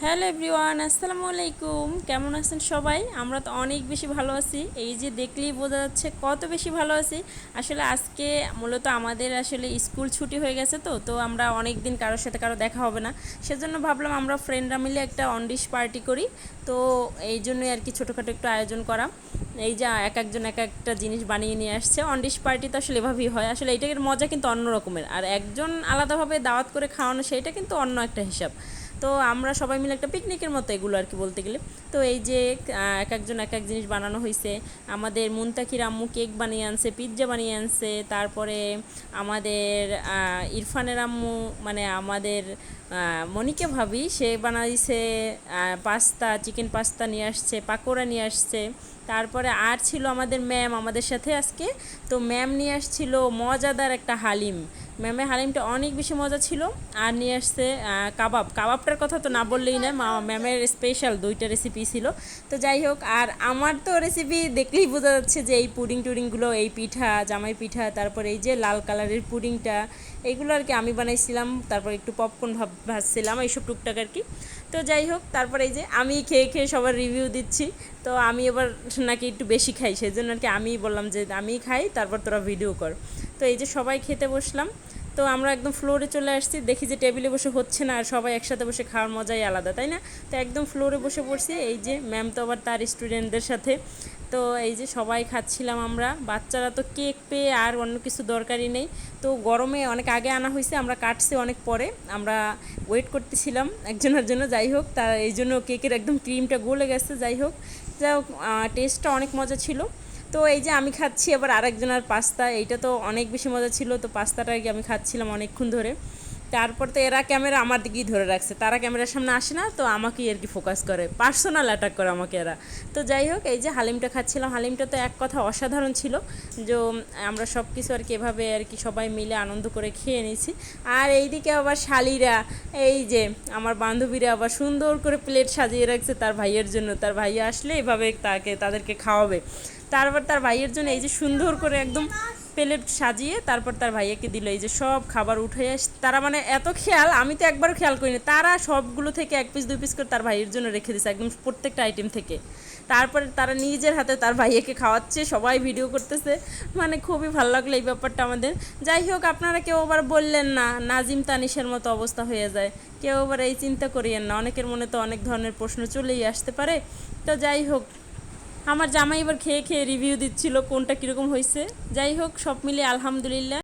Hello everyone, আসসালামু আলাইকুম। কেমন আছেন সবাই? আমরা তো অনেক বেশি ভালো আছি। এই যে দেখলেই বোঝা যাচ্ছে কত বেশি ভালো আছি। আসলে আজকে মূলত আমাদের আসলে স্কুল ছুটি হয়ে গেছে, তো আমরা অনেক দিন কারোর সাথে কারো দেখা হবে না। সেজন্য ভাবলাম আমরা ফ্রেন্ডরা মিলে একটা অনডিশ পার্টি করি। তো এই জন্যই আর কি ছোটোখাটো একটু আয়োজন করা। এই যে এক একজন এক একটা জিনিস বানিয়ে নিয়ে আসছে। অনডিশ পার্টি তো আসলে এভাবেই হয়। আসলে এইটার মজা কিন্তু অন্য রকমের, আর একজন আলাদাভাবে দাওয়াত করে খাওয়ানো সেইটা কিন্তু অন্য একটা হিসাব। তো আমরা সবাই মিলে একটা পিকনিকের মতো এগুলো আর কি বলতে গেলে। তো এই যে এক একজন এক এক জিনিস বানানো হয়েছে। আমাদের মুনতাকির আম্মু কেক বানিয়ে আনছে, পিৎজা বানিয়ে আনছে। তারপরে আমাদের ইরফানের আম্মু, মানে আমাদের মনিকে ভাবি, সে বানাইছে পাস্তা, চিকেন পাস্তা নিয়ে আসছে, পাকোড়া নিয়ে আসছে। তারপরে আর ছিল আমাদের ম্যাম আমাদের সাথে আজকে। তো ম্যাম নিয়ে আসছিল মজাদার একটা হালিম। ম্যামের হালিমটা অনেক বেশি মজা ছিল। আর নিয়ে আসছে কাবাবটার কথা তো না বললেই না, ম্যামের স্পেশাল 2টা রেসিপি ছিল। তো যাই হোক, আর আমার তো রেসিপি দেখলেই বোঝা যাচ্ছে যে এই পুডিং টুডিংগুলো, এই পিঠা, জামাই পিঠা, তারপরে এই যে লাল কালারের পুডিংটা, এইগুলো আর কি আমি বানাইছিলাম। তারপর একটু পপকর্ন ভাজছিলাম, এইসব টুকটাক আর কি। তো যাই হোক, তারপরে এই যে আমি খেয়ে খেয়ে সবার রিভিউ দিচ্ছি। তো আমি এবার নাকি একটু বেশি খাই, সেই জন্য আর কি আমিই বললাম যে আমিই খাই, তারপর তোরা ভিডিও কর। তো এই যে সবাই খেতে বসলাম। তো আমরা একদম ফ্লোরে চলে আসছি, দেখি যে টেবিলে বসে হচ্ছে না, আর সবাই একসাথে বসে খাওয়ার মজাই আলাদা, তাই না? তো একদম ফ্লোরে বসে পড়ছি। এই যে ম্যাম তো আবার তার স্টুডেন্টদের সাথে। তো এই যে সবাই খাচ্ছিলাম আমরা। বাচ্চারা তো কেক পেয়ে আর অন্য কিছু দরকারই নেই। তো গরমে অনেক আগে আনা হয়েছে, আমরা কাটছি অনেক পরে, আমরা ওয়েট করতেছিলাম একজনের জন্য। যাই হোক, তার এই জন্য কেকের একদম ক্রিমটা গলে গেছে। যাই হোক, টেস্টটা অনেক মজা ছিল। তো এই যে আমি খাচ্ছি আবার আরেকজনের পাস্তা, এইটা তো অনেক বেশি মজা ছিল। তো পাস্তাটা আর কি আমি খাচ্ছিলাম অনেকক্ষণ ধরে। তারপর তো এরা ক্যামেরা আমার দিকেই ধরে রাখছে, তারা ক্যামেরার সামনে আসে না, তো আমাকেই আর কি ফোকাস করে, পার্সোনাল অ্যাটাক করে আমাকে এরা। তো যাই হোক, এই যে হালিমটা খাচ্ছিলাম, হালিমটা তো এক কথা অসাধারণ ছিল। যে আমরা সব কিছু আর কি এভাবে আর কি সবাই মিলে আনন্দ করে খেয়ে নিয়েছি। আর এইদিকে আবার শালিরা, এই যে আমার বান্ধবীরা আবার সুন্দর করে প্লেট সাজিয়ে রাখছে তার ভাইয়ের জন্য। তার ভাইয়া আসলে এভাবে তাদেরকে খাওয়াবে। তারপর তার ভাইয়ের জন্য এই যে সুন্দর করে একদম প্লেট সাজিয়ে তারপর তার ভাইয়াকে দিল। এই যে সব খাবার উঠে তারা মানে এত খেয়াল, আমি তো একবারও খেয়াল করিনি, তারা সবগুলো থেকে 1 পিস 2 পিস করে তার ভাইয়ের জন্য রেখে দিচ্ছে একদম প্রত্যেকটা আইটেম থেকে। তারপরে তারা নিজের হাতে তার ভাইয়াকে খাওয়াচ্ছে, সবাই ভিডিও করতেছে। মানে খুবই ভালো লাগলো এই ব্যাপারটা আমাদের। যাই হোক, আপনারা কেউ আবার বললেন না নাজিম তানিশের মতো অবস্থা হয়ে যায়, কেউ আবার এই চিন্তা করিয়েন না, অনেকের মনে তো অনেক ধরনের প্রশ্ন চলেই আসতে পারে। তো যাই হোক, আমার জামাই এবার খেয়ে খেয়ে রিভিউ দিচ্ছিল কোনটা কীরকম হয়েছে। যাই হোক, সব মিলিয়ে আলহামদুলিল্লাহ।